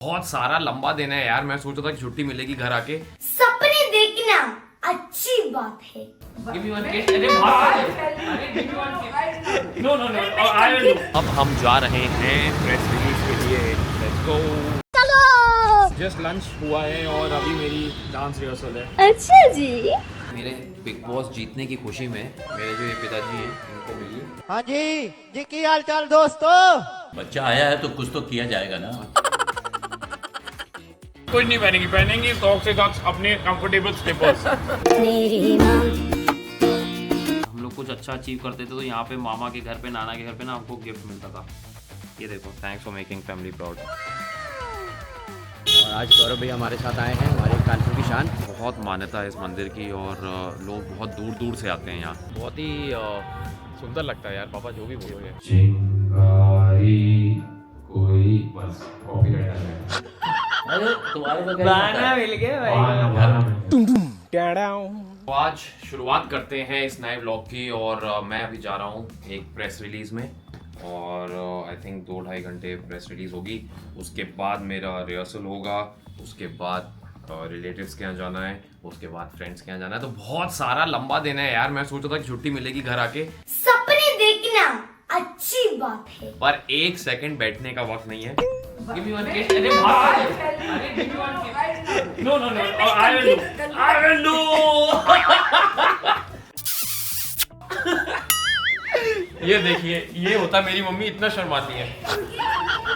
बहुत सारा लंबा दिन है यार। मैं सोचा था कि छुट्टी मिलेगी घर आके। सपने देखना अच्छी बात है। अब हम जा रहे हैं प्रेस रिलीज के लिए। Let's go. जस्ट लंच हुआ है और अभी मेरी डांस रिहर्सल है। अच्छा जी। मेरे बिग बॉस जीतने की खुशी में मेरे जो ये पिताजी हैं इनको मिली। हाँ जी की हाल चाल दोस्तों। बच्चा आया है तो कुछ तो किया जाएगा ना। कुछ नहीं पहनेंगी सॉक्स के साथ अपने कंफर्टेबल स्लीपर्स। हम लोग कुछ अच्छा अचीव करते थे तो यहाँ पे मामा के घर पे नाना के घर पे ना हमको गिफ्ट मिलता था। ये देखो, thanks for making family proud. और आज गौरव भैया हमारे साथ आए हैं, हमारे कानपुर की शान। बहुत मान्यता है इस मंदिर की और लोग बहुत दूर दूर से आते हैं यहाँ। बहुत ही सुंदर लगता है यार। पापा जो भी बोलोगे। कोई बस कॉपीराइट आ जाएगा। अरे तुम्हारे बगैर गाना मिल गया तो आज शुरुआत करते हैं इस नए व्लॉग की। और मैं अभी जा रहा हूँ एक प्रेस रिलीज में और आई थिंक 2-2.5 घंटे प्रेस रिलीज होगी। उसके बाद मेरा रिहर्सल होगा, उसके बाद रिलेटिव्स के यहाँ जाना है, उसके बाद फ्रेंड्स के यहाँ जाना है। तो बहुत सारा लंबा दिन है यार। मैं सोचा था कि छुट्टी मिलेगी घर आके। सपने देखना अच्छी बात है, पर एक सेकंड बैठने का वक्त नहीं है। Give me one kiss. No, I will do. ये देखिए, ये होता मेरी मम्मी इतना शर्माती है।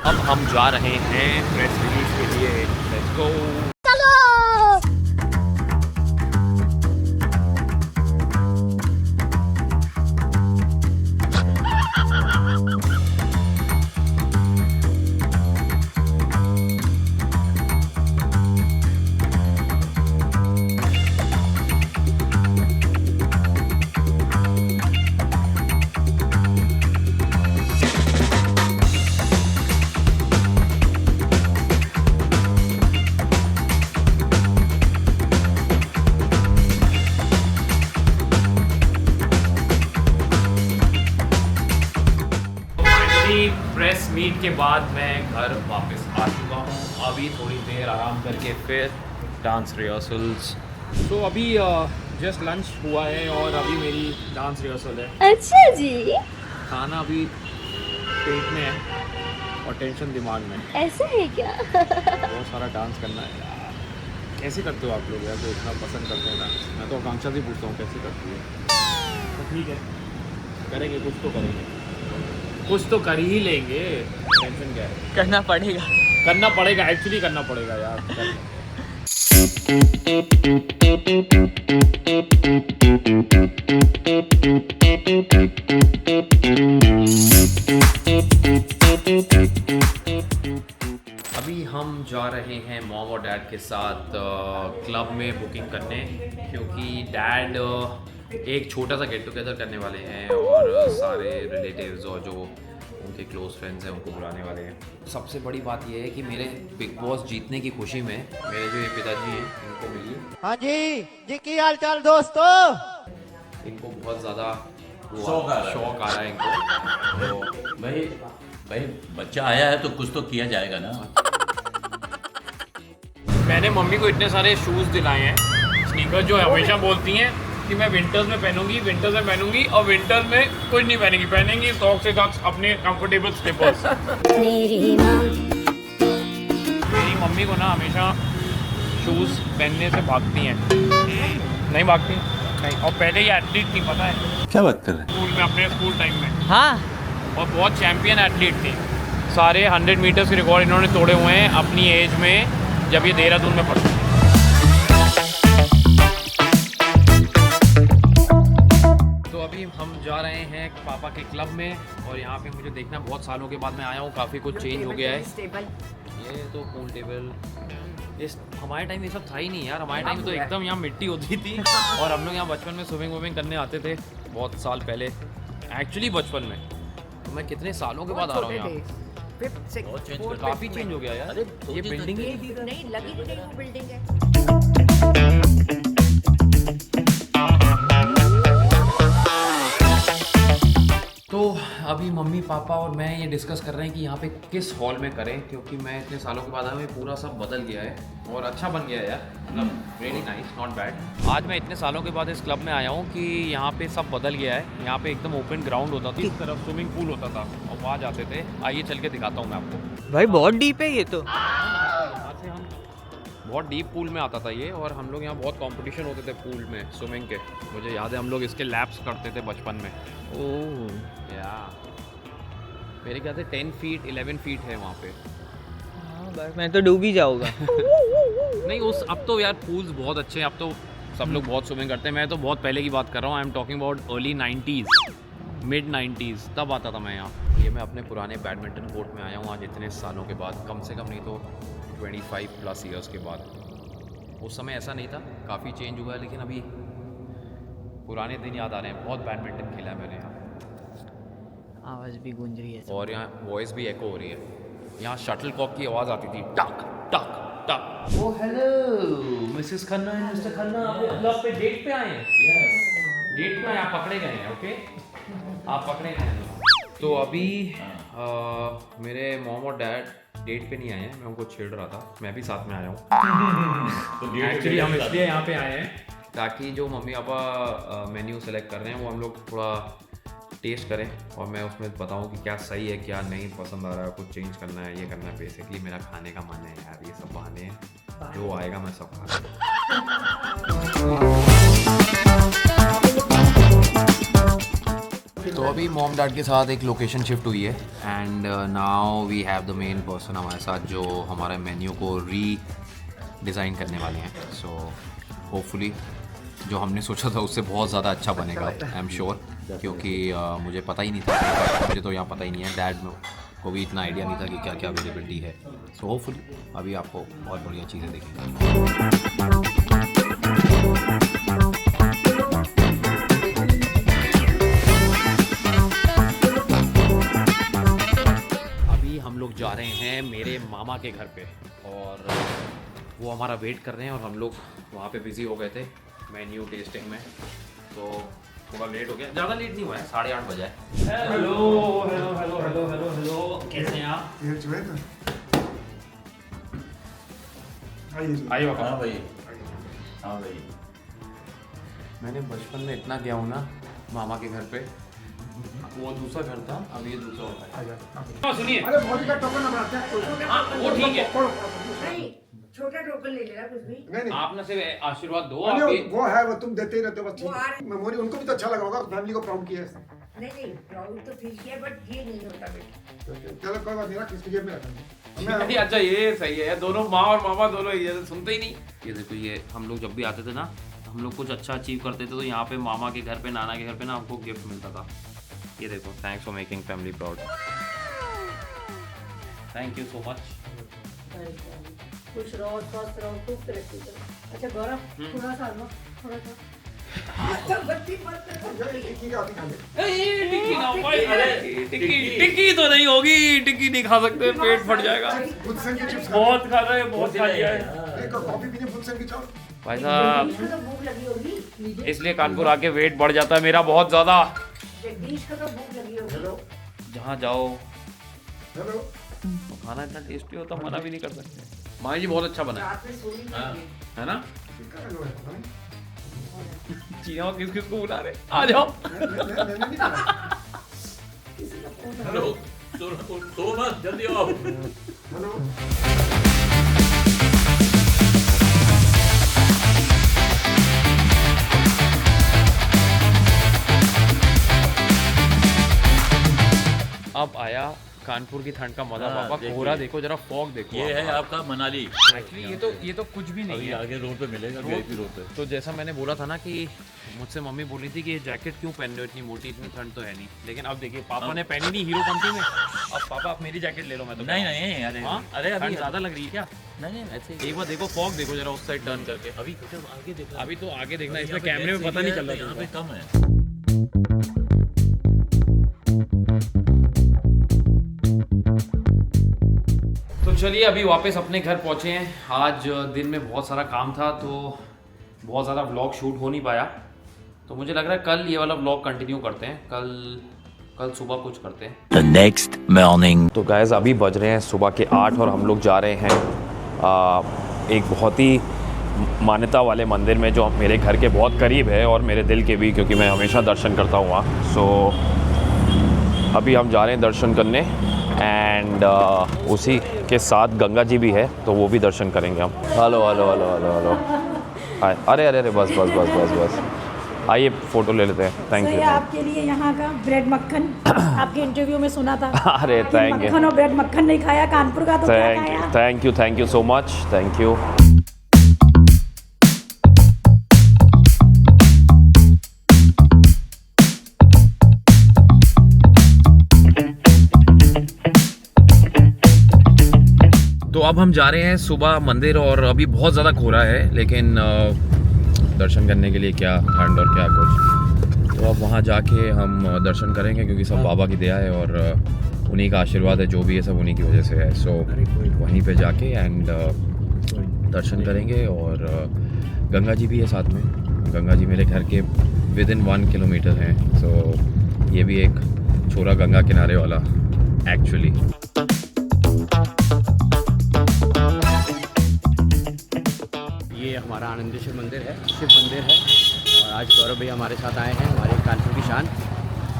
अब हम जा रहे हैं प्रेस रिलीज के लिए। Let's go. प्रेस मीट के बाद मैं घर वापस आ चुका हूँ। अभी थोड़ी देर आराम करके फिर डांस रिहर्सल्स। तो अभी जस्ट लंच हुआ है और अभी मेरी डांस रिहर्सल है। अच्छा जी। खाना अभी पेट में है और टेंशन दिमाग में। ऐसा है क्या? बहुत सारा डांस करना है यार। कैसे करते हो आप लोग यार, तो इतना पसंद करते हैं डांस? मैं तो आकांक्षा से पूछता हूँ कैसे करती है। तो ठीक है, करेंगे, कुछ तो करेंगे, कुछ तो कर ही लेंगे। टेंशन क्या है? करना पड़ेगा, एक्चुअली करना पड़ेगा यार। अभी हम जा रहे हैं मॉम और डैड के साथ क्लब में बुकिंग करने, क्योंकि डैड एक छोटा सा गेट टुगेदर करने वाले हैं और सारे रिलेटिव्स और जो उनके क्लोज फ्रेंड्स हैं उनको बुलाने वाले हैं। सबसे बड़ी बात यह है कि मेरे बिग बॉस जीतने की खुशी में मेरे जो ये पिताजी हैं इनको मिली। हाँ जी की हाल चाल दोस्तों। इनको बहुत ज़्यादा शौक आ रहा है इनको। तो भाई बच्चा आया है तो कुछ तो किया जाएगा ना। मैंने मम्मी को इतने सारे शूज़ दिलाए हैं, स्नीकर, जो हमेशा बोलती हैं कि मैं विंटर्स में पहनूंगी और विंटर्स में कुछ नहीं पहनेंगी सॉक्स के साथ अपने कंफर्टेबल स्लीपर्स। मेरी मम्मी को ना हमेशा शूज़ पहनने से भागती हैं। नहीं भागती नहीं। और पहले ये एथलीट थी, पता है? क्या बात कर रहे हैं? स्कूल में, अपने स्कूल टाइम में। हाँ और बहुत चैम्पियन एथलीट थी। सारे 100 मीटर्स के रिकॉर्ड इन्होंने तोड़े हुए हैं अपनी एज में, जब ये देहरादून में पढ़ती थी। तो अभी हम जा रहे हैं पापा के क्लब में और यहाँ पे मुझे देखना, बहुत सालों के बाद मैं आया हूँ, काफ़ी कुछ चेंज हो गया है। ये तो पूल टेबल, इस हमारे टाइम ये सब था ही नहीं यार। हमारे टाइम तो एकदम यहाँ मिट्टी होती थी और हम लोग यहाँ बचपन में स्विमिंग करने आते थे बहुत साल पहले। एक्चुअली बचपन में, तो मैं कितने सालों के बाद आ रहा हूँ यहाँ। काफ़ी चेंज हो गया यार। ये बिल्डिंग नहीं लगी नहीं, वो बिल्डिंग है। तो अभी मम्मी पापा और मैं ये डिस्कस कर रहे हैं कि यहाँ पे किस हॉल में करें, क्योंकि मैं इतने सालों के बाद आया हूँ, ये पूरा सब बदल गया है और अच्छा बन गया है यार, मतलब रियली नाइस, नॉट बैड। आज मैं इतने सालों के बाद इस क्लब में आया हूँ कि यहाँ पे सब बदल गया है। यहाँ पे एकदम ओपन ग्राउंड होता था, इस तरफ स्विमिंग पूल होता था और वहाँ जाते थे। आइए चल के दिखाता हूँ मैं आपको। भाई बहुत डीप है ये तो। यहाँ से हम बहुत डीप पूल में आता था ये, और हम लोग यहाँ बहुत कंपटीशन होते थे पूल में स्विमिंग के। मुझे याद है हम लोग इसके लैप्स करते थे बचपन में। ओह या मेरे ख्याल से 10 फीट 11 फीट है वहाँ पे। हाँ भाई मैं तो डूब ही जाऊँगा। नहीं उस अब तो यार पूल्स बहुत अच्छे हैं, अब तो सब लोग बहुत स्विमिंग करते हैं। मैं तो बहुत पहले की बात कर रहा हूँ, I am talking about early 90s, mid 90s, तब आता था मैं यहाँ। ये मैं अपने पुराने बैडमिंटन कोर्ट में आया हूँ आज इतने सालों के बाद, कम से कम नहीं तो 25 प्लस ईयर्स के बाद। उस समय ऐसा नहीं था, काफ़ी चेंज हुआ है, लेकिन अभी पुराने दिन याद आ रहे हैं। बहुत बैडमिंटन खेला है मैंने यहाँ, आवाज़ भी गूंज रही है और यहाँ वॉइस भी एको हो रही है। यहाँ शटल कॉक की आवाज़ आती थी, टक टक टक। Oh hello Mrs Khanna and Mr Khanna, आप क्लब पे डेट पे आए हैं? यस डेट पे आए, आप पकड़े गए हैं। ओके आप पकड़े गए हैं। तो अभी मेरे मॉम और डैड डेट पे नहीं आए हैं, मैं उनको छेड़ रहा था, मैं भी साथ में आया हूँ। एक्चुअली हम इसलिए यहाँ पे आए हैं ताकि जो मम्मी पापा मेन्यू सेलेक्ट कर रहे हैं वो हम लोग थोड़ा टेस्ट करें, और मैं उसमें बताऊं कि क्या सही है क्या नहीं पसंद आ रहा है, कुछ चेंज करना है, ये करना है। बेसिकली मेरा खाने का मन है यार, ये सब बहाने हैं, जो आएगा मैं सब खा लूँगा। तो अभी मॉम डैड के साथ एक लोकेशन शिफ्ट हुई है, and now we have the main person हमारे साथ जो हमारे मेन्यू को री डिज़ाइन करने वाले हैं। सो होपफुली जो हमने सोचा था उससे बहुत ज़्यादा अच्छा बनेगा, आई एम श्योर, क्योंकि मुझे पता ही नहीं था, मुझे तो यहाँ पता ही नहीं है, डैड को भी इतना आइडिया नहीं था कि क्या क्या अवेलेबिलिटी है। सो होपफुली अभी आपको बहुत बढ़िया चीज़ें दिखेंगी। अभी हम लोग जा रहे हैं मेरे मामा के घर पे, और वो हमारा वेट कर रहे हैं, और हम लोग वहाँ पे बिज़ी हो गए थे मेन्यू टेस्टिंग में, तो थोड़ा लेट हो गया। ज़्यादा लेट नहीं हुआ है, 8:30 बजा है। Hello hello hello hello hello hello, कैसे हैं आप? आइए पापा। हाँ भाई, हाँ भाई। मैंने बचपन में इतना गया हूँ ना मामा के घर पे, वो दूसरा घर था, अब ये दूसरा होता है। सुनिए, वो ठीक है, नहीं छोटा टोकन ले लेना कुछ भी। नहीं आप ना सिर्फ आशीर्वाद दो। नहीं, आप वो है, वो तुम देते ही रहते हो बस। वो आ ठीक मेमोरी उनको भी तो अच्छा लगा होगा, फैमिली को प्राउड किया है। नहीं प्राउड तो फील किया, बट ये नहीं होता बेटा। चलो कोई बात नहीं, रख इसकी जेब में रखना। नहीं, अच्छा ये सही है, दोनों माँ और मामा दोनों ये सुनते ही नहीं। ये देखो, ये हम लोग जब भी आते थे ना, हम लोग कुछ अच्छा अचीव करते थे तो यहाँ पे मामा के घर पे, नाना के घर पे ना हमको गिफ्ट मिलता था। ये देखो, thanks for making family proud, thank you so much. खुश रहो, स्वस्थ रहो, खूब तरक्की करो। अच्छा गौरव, थोड़ा सा लो, थोड़ा सा। अच्छा बत्ती मत करो। टिक्की का आती खा ले। टिक्की ना भाई, टिक्की तो नहीं होगी, टिक्की नहीं खा सकते, पेट फट जाएगा। फुलसन की चिप्स बहुत खा रहे हैं, बहुत खा लिया है। एक कॉफी पीने, फुलसन की चाय। भाई साहब, जगदीश को तो भूख लगी होगी, इसलिए कानपुर आके वेट बढ़ जाता है मेरा बहुत ज़्यादा। जगदीश को तो भूख लगी होगी। हेलो जहाँ जाओ हेलो, खाना इतना टेस्टी होता, मना भी नहीं कर सकते। माँ जी बहुत अच्छा बना है, रात में सोनी चाहिए। है ना? टिक्का का लो है। चीना किस किस को बुला रहे, आ जाओ। नहीं करा। हेलो, तो मत जल्दी आओ। हेलो, अब आया कानपुर की ठंड का मजा। हाँ, पापा देखिए। कोहरा देखो जरा, फॉग देखो। ये है आपका मनाली। एक्चुअली ये तो कुछ भी नहीं अभी है। आगे रोड पे मिलेगा, वीआईपी रोड पे। तो जैसा मैंने बोला था ना कि मुझसे मम्मी बोली थी कि ये जैकेट क्यों पहन रहे हो, इतनी मोटी, इतनी ठंड तो है नहीं, लेकिन अब देखिए पापा ने पहनी नहीं हीरो पंथी में। अब पापा आप मेरी जैकेट ले लो, मैं तो नहीं नहीं, अरे हाँ? अरे अभी ठंड ज़्यादा लग रही है क्या? नहीं ऐसे एक बार देखो, फॉग देखो जरा उस साइड टर्न करके। अभी आगे देखो। अभी तो आगे देखना, इसमें कैमरे में पता नहीं चल रहा यहाँ पे था। कम है। तो चलिए अभी वापस अपने घर पहुँचे हैं। आज दिन में बहुत सारा काम था, तो बहुत ज़्यादा व्लॉग शूट हो नहीं पाया, तो मुझे लग रहा है कल ये वाला व्लॉग कंटिन्यू करते हैं। कल कल सुबह कुछ करते हैं। The next morning. तो गाइस अभी बज रहे हैं सुबह के 8 और हम लोग जा रहे हैं एक बहुत ही मान्यता वाले मंदिर में जो मेरे घर के बहुत करीब है और मेरे दिल के भी, क्योंकि मैं हमेशा दर्शन करता हूँ वहाँ। सो अभी हम जा रहे हैं दर्शन करने एंड उसी के साथ गंगा जी भी है तो वो भी दर्शन करेंगे हम। Hello hello hello hello hello hi. अरे अरे अरे बस बस बस बस बस आइए फ़ोटो ले लेते हैं। Thank you. आपके लिए यहाँ का ब्रेड मक्खन आपके इंटरव्यू में सुना था। अरे थैंक यू मक्खन और ब्रेड मक्खन नहीं खाया कानपुर का तो क्या खाया? Thank you so much. Thank you. तो अब हम जा रहे हैं सुबह मंदिर और अभी बहुत ज़्यादा कोहरा है, लेकिन दर्शन करने के लिए क्या ठंड और क्या कुछ। तो अब वहाँ जाके हम दर्शन करेंगे क्योंकि सब बाबा की दया है और उन्हीं का आशीर्वाद है, जो भी है सब उन्हीं की वजह से है। सो वहीं पे जाके एंड दर्शन करेंगे और गंगा जी भी है साथ में। गंगा जी मेरे घर के विदिन 1 किलोमीटर हैं। सो ये भी एक छोरा गंगा किनारे वाला एक्चुअली। ये हमारा आनंदेश्वर मंदिर है, शिव मंदिर है और आज गौरव भाई हमारे साथ आए हैं, हमारे कानपुर की शान।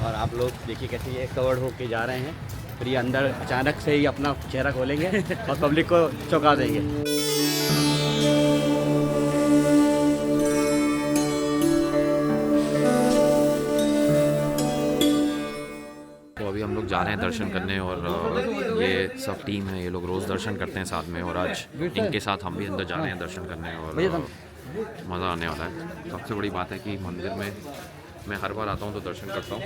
और आप लोग देखिए कैसे ये कवर्ड होके जा रहे हैं, फिर ये अंदर अचानक से ही अपना चेहरा खोलेंगे और पब्लिक को चौंका देंगे। तो अभी हम लोग जा रहे हैं दर्शन करने और ये सब टीम है, ये लोग रोज़ दर्शन करते हैं साथ में और आज इनके साथ हम भी अंदर जा रहे हैं दर्शन करने और मज़ा आने वाला है। सबसे बड़ी बात है कि मंदिर में मैं हर बार आता हूँ तो दर्शन करता हूँ,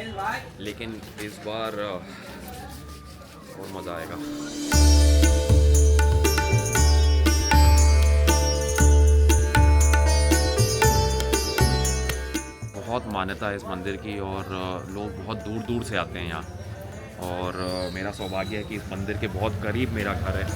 लेकिन इस बार और मज़ा आएगा। बहुत मान्यता है इस मंदिर की और लोग बहुत दूर दूर से आते हैं यहाँ और मेरा सौभाग्य है कि इस मंदिर के बहुत करीब मेरा घर है।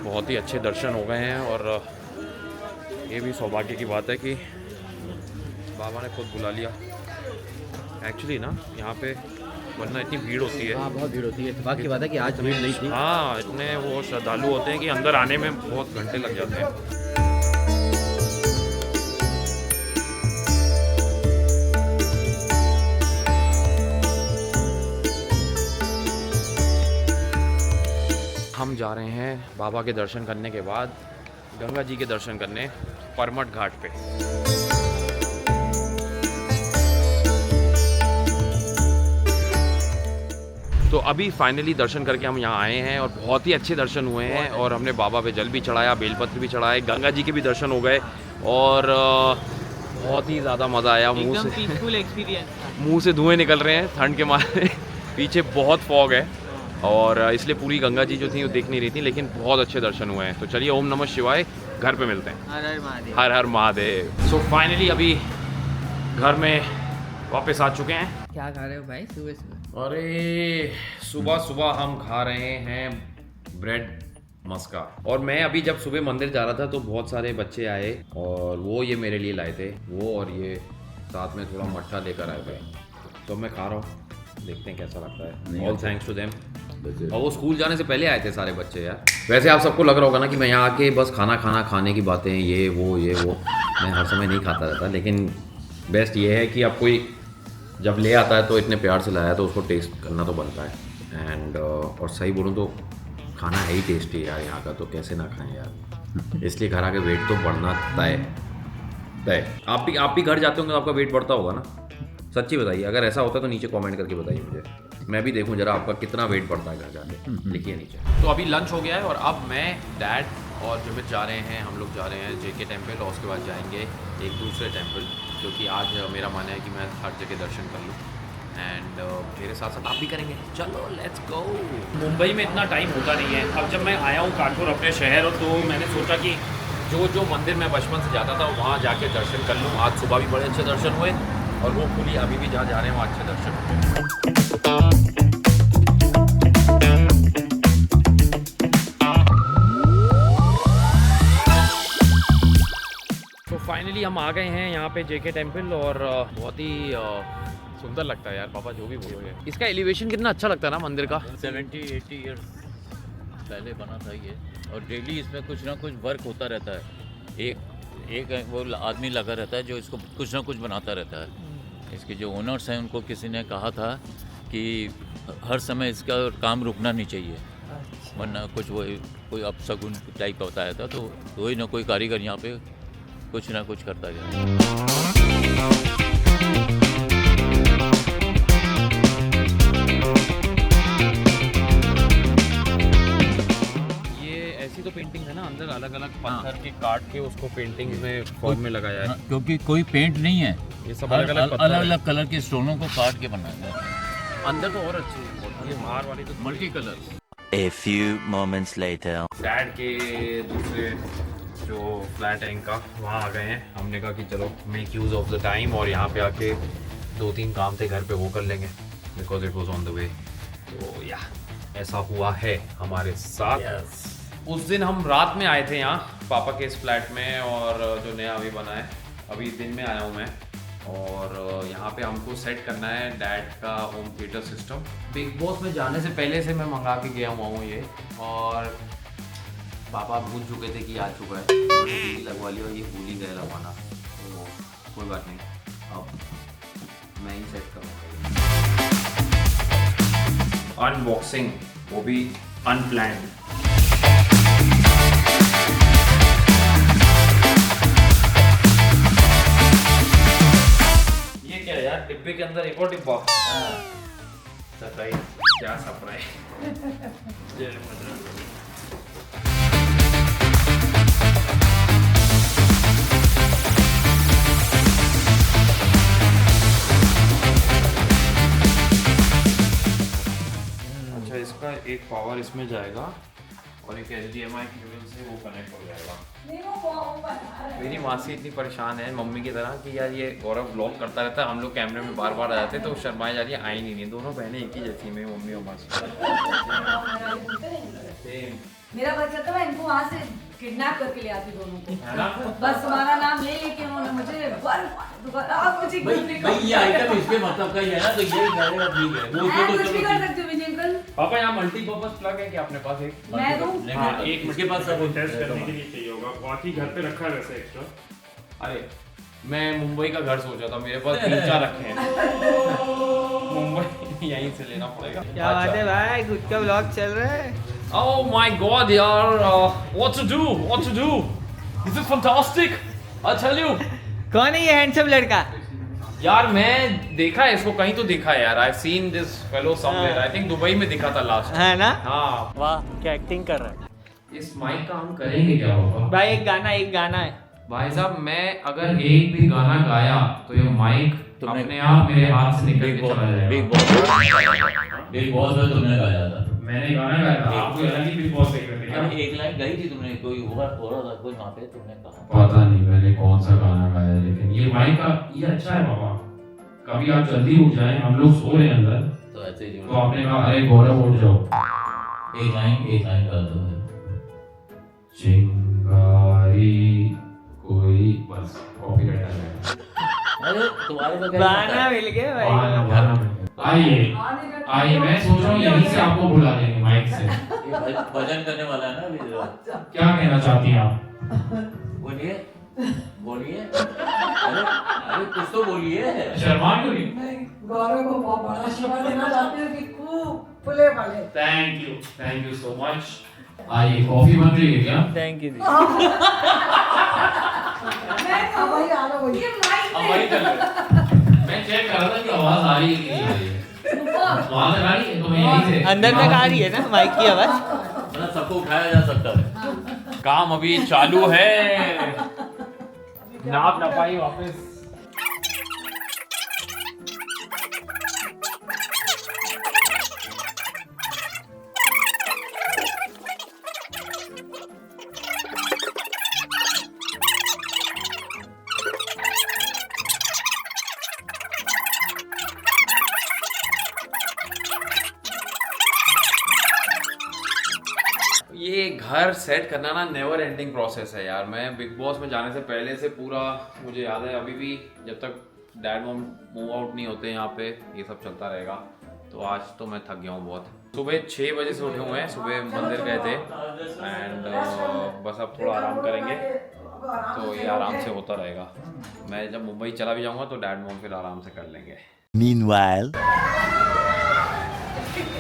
बहुत ही अच्छे दर्शन हो गए हैं और ये भी सौभाग्य की बात है कि बाबा ने खुद बुला लिया। एक्चुअली ना यहाँ पे वरना इतनी भीड़ होती है। हाँ बहुत भीड़ होती है, बाकी बात है कि आज भीड़ नहीं थी। हाँ इतने वो श्रद्धालु होते हैं कि अंदर आने में बहुत घंटे लग जाते हैं। हम जा रहे हैं बाबा के दर्शन करने के बाद गंगा जी के दर्शन करने परमट घाट पे। तो अभी फाइनली दर्शन करके हम यहाँ आए हैं और बहुत ही अच्छे दर्शन हुए हैं और हमने बाबा पे जल भी चढ़ाया, बेलपत्र भी चढ़ाए, गंगा जी के भी दर्शन हो गए और बहुत ही ज़्यादा मज़ा आया। एकदम पीसफुल एक्सपीरियंस। मुंह से धुएं निकल रहे हैं ठंड के मारे पीछे बहुत फॉग है और इसलिए पूरी गंगा जी जो थी वो दिख नहीं रही थी, लेकिन बहुत अच्छे दर्शन हुए हैं। तो चलिए ओम नमः शिवाय, घर पे मिलते हैं। हर हर महादेव। हर हर महादेव। सो फाइनली अभी घर में वापस आ चुके हैं। क्या खा रहे हो भाई सुबह सुबह? अरे सुबह सुबह हम खा रहे हैं ब्रेड मस्का। और मैं अभी जब सुबह मंदिर जा रहा था तो बहुत सारे बच्चे आए और वो ये मेरे लिए लाए थे, वो और ये साथ में थोड़ा मट्ठा लेकर आए थे, तो मैं खा रहा हूँ, देखते हैं कैसा लगता है। All thanks to them. और वो स्कूल जाने से पहले आए थे सारे बच्चे यार। वैसे आप सबको लग रहा होगा ना कि मैं यहाँ आके बस खाने की बातें ये वो मैं हर समय नहीं खाता रहता, लेकिन बेस्ट ये है कि आप कोई जब ले आता है तो इतने प्यार से लाया तो उसको टेस्ट करना तो बनता है। एंड और सही बोलूँ तो खाना है ही टेस्टी यार यहाँ का, तो कैसे ना खाएं यार। इसलिए घर आके वेट तो बढ़ना तय। आप भी घर जाते होंगे तो आपका वेट बढ़ता होगा ना? सच्ची बताइए, अगर ऐसा होता है तो नीचे कमेंट करके बताइए मुझे, मैं भी देखूं जरा आपका कितना वेट बढ़ता है घर जाके। लिखिए नीचे। तो अभी लंच हो गया है और अब मैं, डैड और जो मैं जा रहे हैं, हम लोग जा रहे हैं जेके टेम्पल और उसके बाद जाएंगे एक दूसरे टेम्पल, क्योंकि आज मेरा मानना है कि मैं हर जगह दर्शन कर लूँ एंड मेरे साथ साथ आप भी करेंगे। चलो लेट्स गो। मुंबई में इतना टाइम होता नहीं है। अब जब मैं आया हूँ कानपुर अपने शहर, तो मैंने सोचा कि जो मंदिर मैं बचपन से जाता था वहाँ जाके दर्शन कर लूँ। आज सुबह भी बड़े अच्छे दर्शन हुए और वो खुली अभी भी जहाँ जा रहे हैं वहाँ अच्छे दर्शन हुए। तो फाइनली हम आ गए हैं यहाँ पे जेके टेम्पल और बहुत ही सुंदर लगता है यार पापा, जो भी बोलोगे। इसका एलिवेशन कितना अच्छा लगता है ना मंदिर का। 70-80 ईयर्स पहले बना था ये, और डेली इसमें कुछ ना कुछ वर्क होता रहता है। एक वो आदमी लगा रहता है जो इसको कुछ ना कुछ बनाता रहता है। इसके जो ओनर्स हैं उनको किसी ने कहा था कि हर समय इसका काम रुकना नहीं चाहिए, वरना कुछ वो कोई अपशगुन टाइप का बताया था। तो कोई ना कोई कारीगर यहाँ पे कुछ ना कुछ करता गया। ऐसी तो पेंटिंग है ना, अंदर अलग अलग पत्थर के काट के उसको पेंटिंग में फॉर्म में लगाया है। क्योंकि कोई पेंट नहीं है, ये सब अलग अलग कलर के स्टोनों को काट के बनाया है। अंदर तो और अच्छी है, ये बाहर वाली तो multi colour. A few moments later. Dad के दूसरे जो फ्लैट है इनका, वहाँ आ गए हैं। हमने कहा कि चलो make use of the time और यहाँ पे आके 2-3 काम थे घर पे वो कर लेंगे, because it was on the way. तो या ऐसा हुआ है हमारे साथ। उस दिन हम रात में आए थे यहाँ पापा के इस फ्लैट में, और जो नया अभी बना है, अभी दिन में आया हूँ मैं। और यहाँ पे हमको सेट करना है डैड का home theatre system. Big boss में जाने से पहले से मैं मंगा के गया हुआ हूँ ये, और पापा भूल चुके थे कि आ चुका है, उन्होंने टीवी लगवा ली और ये भूल ही गए लगवाना। तो कोई बात नहीं, अब मैं ही सेट करूँगा। अनबॉक्सिंग, वो भी अनप्लैन्ड। ये क्या है यार, डिब्बे के अंदर एक और डिब्बा। सरप्राइज, क्या सरप्राइज। जय बजरंग। अच्छा, इसका एक पावर इसमें जाएगा और एक HDMI केबल से वो कनेक्ट हो जाएगा। मेरी मासी इतनी परेशान है मम्मी की तरह कि यार ये गौरव ब्लॉग करता रहता है, हम लोग कैमरे में बार बार आ जाते तो शर्माए जा रही है, आई नहीं। दोनों बहनें एक ही जैसी, मेरी मम्मी और मासी। मेरा बच्चा तो मैं इनको वहाँ से किडनैप करके ले आती दोनों को, है ना? बस तुम्हारा नाम ले लेके उन्होंने मुझे आप मुझे भाई ये आइटम इसके मतलब का ही है ना, तो ये करेगा ठीक है। वो मैं तो कुछ भी चलो कर सकती हूँ विजय अंकल। पापा यहाँ मल्टीपर्पज प्लग है क्या अपने पास? एक मैं दूँ? हाँ, एक इसके पास सब टेस्ट करने के लिए चाहिए होगा, बाकी घर पे रखा है वैसे एक्स्ट्रा। अरे मैं मुंबई का घर सोचा था, मेरे पास 3-4 रखे हैं। मुंबई यहीं से लेना पड़ेगा। क्या बात है भाई, खुद का व्लॉग चल रहा है। Oh my God यार, what to do? This is fantastic. I tell you. कौन है ये हैंडसम लड़का? यार मैं देखा है इसको कहीं तो देखा है यार। I've seen this fellow somewhere. I think Dubai में दिखा था लास्ट। है ना? हाँ। वाह क्या एक्टिंग कर रहा है। इस माइक का हम करेंगे क्या होगा? भाई एक गाना है। भाई साहब, मैं अगर एक भी गाना गाया तो ये माइक अपने आप मेरे हाथ से निकल के चला जाएगा। बिग बॉस में तुमने गाया था। मैंने गाना गाया था, आपको अलग ही बिग बॉस देख रहे थे क्या? एक लाइन गाई थी तुमने, कोई हो रहा था कोई वहाँ पे, तुमने कहा पता नहीं मैंने कौन सा गाना गाया, लेकिन ये माइक का ये अच्छा है पापा। कभी आप जल्दी उठ जाएं, हम लोग सो रहे हैं अंदर, तो ऐसे ही तो आपने कहा अरे गौरव उठ जाओ। एक लाइन गा दो। चिंगारी कोई, बस कॉपीराइट आ जाएगा। अरे तुम्हारे को गाना मिल गया भाई। आइए मैं सोच रहा हूँ यहीं से आपको बुला लेंगे माइक से। भजन करने वाला है ना अभी। क्या कहना चाहती हैं आप? बोलिए अरे कुछ तो बोलिए। शर्मा क्यों नहीं? गौरव को बहुत बड़ा आशीर्वाद देना चाहती हूँ कि खूब फुले वाले। Thank you so much. आइए, कॉफी बन रही है क्या? Thank you. वही आ रहा वही। वही चल रहा है। मैं चेक कर रहा था कि आवाज आ रही है कि नहीं आ रही है। वहाँ तक आ रही है तो मैं यहीं से अंदर तक आ रही है ना माइक की आवाज? मतलब सबको उठाया जा सकता है। काम अभी चालू है। नाप नपाई वापस। ये घर सेट करना ना नेवर एंडिंग प्रोसेस है यार। मैं बिग बॉस में जाने से पहले से पूरा मुझे याद है, अभी भी जब तक डैड मॉम मूव आउट नहीं होते यहाँ पे ये सब चलता रहेगा। तो आज तो मैं थक गया हूँ बहुत। सुबह 6 बजे से उठे हुए हैं, सुबह मंदिर गए थे एंड बस अब थोड़ा आराम करेंगे तो ये आराम से होता रहेगा। मैं जब मुंबई चला भी जाऊँगा तो डैड मॉम फिर आराम से कर लेंगे। Meanwhile,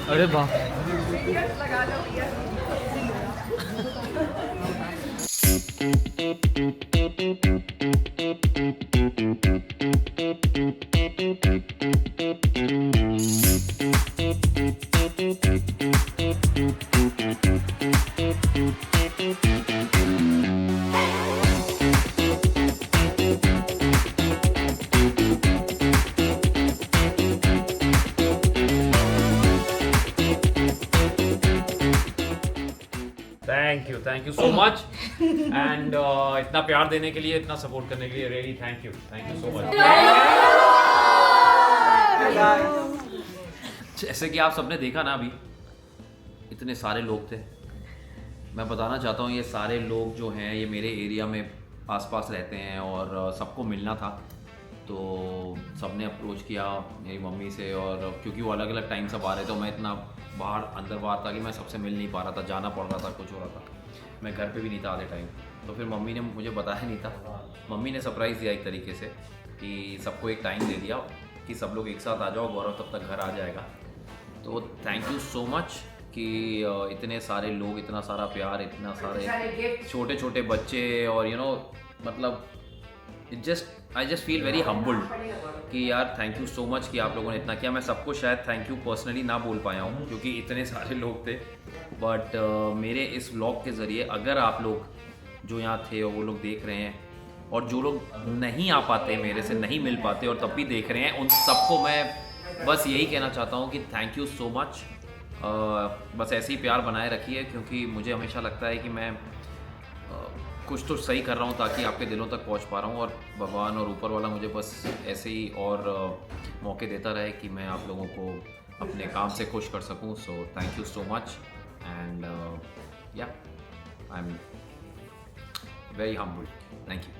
अरे बाप thank you so much and इतना प्यार देने के लिए, इतना सपोर्ट करने के लिए really thank you so much. जैसे कि आप सबने देखा ना, अभी इतने सारे लोग थे। मैं बताना चाहता हूँ ये सारे लोग जो हैं ये मेरे एरिया में आसपास रहते हैं और सबको मिलना था तो सबने अप्रोच किया मेरी मम्मी से। और क्योंकि वो अलग अलग टाइम सब आ रहे थे, मैं इतना बाहर अंदर बाहर था कि मैं सबसे मिल नहीं पा रहा था, जाना पड़ रहा था, कुछ हो रहा था, मैं घर पे भी नहीं था आधे टाइम। तो फिर मम्मी ने मुझे बताया नहीं था, मम्मी ने सरप्राइज़ दिया एक तरीके से कि सबको एक टाइम दे दिया कि सब लोग एक साथ आ जाओ, गौरव तब तक घर आ जाएगा। तो थैंक यू सो मच कि इतने सारे लोग, इतना सारा प्यार, इतना सारे छोटे छोटे बच्चे और मतलब I just feel very humbled कि यार थैंक यू सो मच कि आप लोगों ने इतना किया। मैं सबको शायद थैंक यू पर्सनली ना बोल पाया हूँ क्योंकि इतने सारे लोग थे, बट मेरे इस व्लॉग के ज़रिए अगर आप लोग जो यहाँ थे और वो लोग देख रहे हैं और जो लोग नहीं आ पाते, मेरे से नहीं मिल पाते और तब भी देख रहे हैं, उन सबको मैं बस यही कहना चाहता हूँ कि थैंक यू सो मच। बस ऐसे ही प्यार बनाए रखिए क्योंकि मुझे हमेशा लगता है कि मैं कुछ तो सही कर रहा हूँ ताकि आपके दिलों तक पहुँच पा रहा हूँ और भगवान और ऊपर वाला मुझे बस ऐसे ही और मौके देता रहे कि मैं आप लोगों को अपने काम से खुश कर सकूँ। So thank you so much and yeah I am very humbled. Thank you.